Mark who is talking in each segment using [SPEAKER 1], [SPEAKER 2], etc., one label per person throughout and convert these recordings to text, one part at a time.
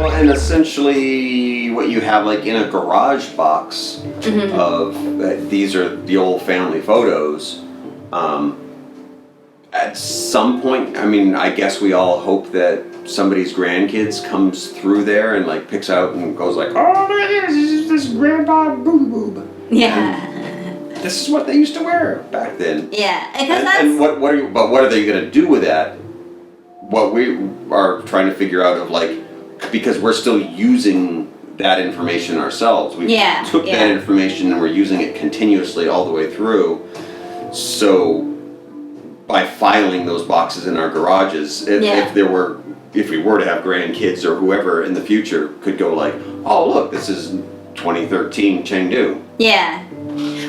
[SPEAKER 1] Well, and essentially what you have like in a garage box of these are the old family photos. At some point, I mean, I guess we all hope that somebody's grandkids comes through there and like picks out and goes like, oh, look at this grandpa boob.
[SPEAKER 2] Yeah.
[SPEAKER 1] And this is what they used to wear back then.
[SPEAKER 2] Yeah,
[SPEAKER 1] And what are they going to do with that? What we are trying to figure out of like, because we're still using that information ourselves. We took that information and we're using it continuously all the way through. So by filing those boxes in our garages, if we were to have grandkids or whoever in the future could go like, oh look, this is 2013 Chengdu.
[SPEAKER 2] Yeah.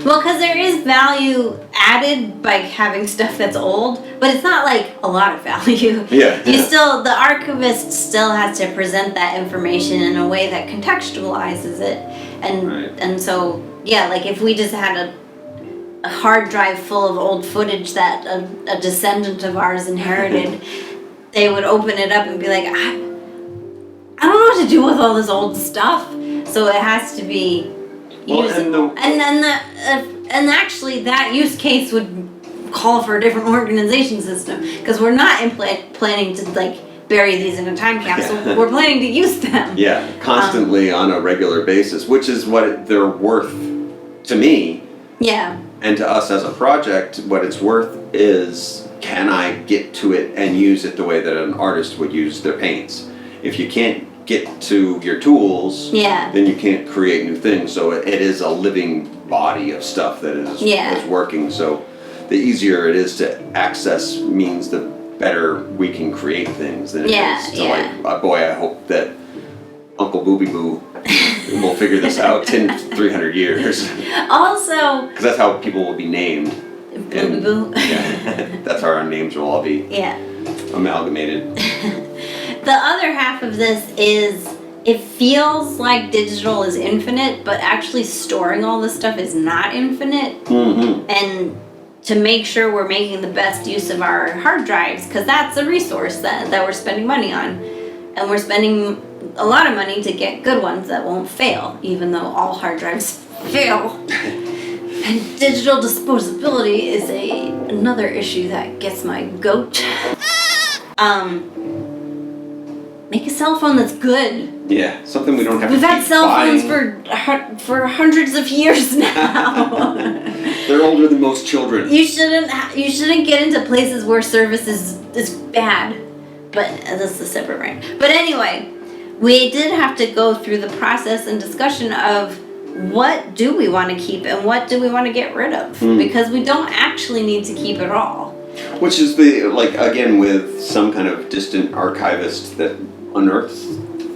[SPEAKER 2] Well, because there is value added by having stuff that's old, but it's not like a lot of value.
[SPEAKER 1] Yeah.
[SPEAKER 2] The archivist still has to present that information in a way that contextualizes it. And so, yeah, like if we just had a hard drive full of old footage that a descendant of ours inherited, they would open it up and be like, I don't know what to do with all this old stuff. So it has to be usable. And actually that use case would call for a different organization system, because we're not planning to like bury these in a time capsule. We're planning to use them.
[SPEAKER 1] Yeah, constantly on a regular basis, which is what they're worth to me.
[SPEAKER 2] Yeah.
[SPEAKER 1] And to us as a project, what it's worth is, can I get to it and use it the way that an artist would use their paints? If you can't get to your tools, then you can't create new things. So it is a living body of stuff that is working. So the easier it is to access means the better we can create things than it is to like, boy, I hope that Uncle Booby Boo will figure this out in 300 years.
[SPEAKER 2] Also,
[SPEAKER 1] because that's how people will be named.
[SPEAKER 2] Booby Boo.
[SPEAKER 1] Yeah, that's how our names will all be amalgamated.
[SPEAKER 2] The other half of this is, it feels like digital is infinite, but actually storing all this stuff is not infinite.
[SPEAKER 1] Mm-hmm.
[SPEAKER 2] And to make sure we're making the best use of our hard drives, because that's a resource that we're spending money on. And we're spending a lot of money to get good ones that won't fail, even though all hard drives fail. And digital disposability is another issue that gets my goat. Make a cell phone that's good.
[SPEAKER 1] Yeah, something we don't have to
[SPEAKER 2] We've had cell
[SPEAKER 1] buying.
[SPEAKER 2] phones for hundreds of years now.
[SPEAKER 1] They're older than most children.
[SPEAKER 2] You shouldn't get into places where service is bad. But that's a separate rant. But anyway, we did have to go through the process and discussion of what do we want to keep and what do we want to get rid of, because we don't actually need to keep it all.
[SPEAKER 1] Which is again with some kind of distant archivist that unearths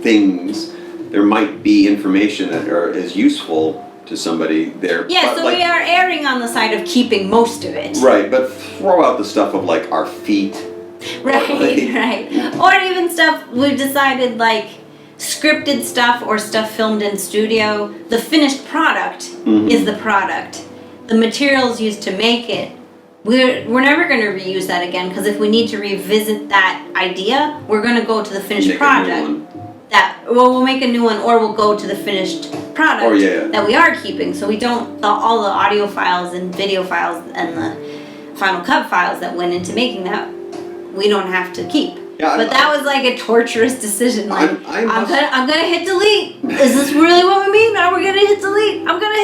[SPEAKER 1] things, there might be information that is useful to somebody there.
[SPEAKER 2] Yeah, so we are erring on the side of keeping most of it.
[SPEAKER 1] Right, but throw out the stuff of like our feet.
[SPEAKER 2] Right. Or even stuff we've decided, like scripted stuff or stuff filmed in studio. The finished product is the product. The materials used to make it, we're never going to reuse that again, because if we need to revisit that idea, we're going to go to the finished product. We'll make a new one, or we'll go to the finished product that we are keeping. So we don't, all the audio files and video files and the Final Cut files that went into making that, we don't have to keep. Yeah, but that was like a torturous decision. Like I'm gonna hit delete. Is this really what we mean? Are we gonna hit delete? I'm gonna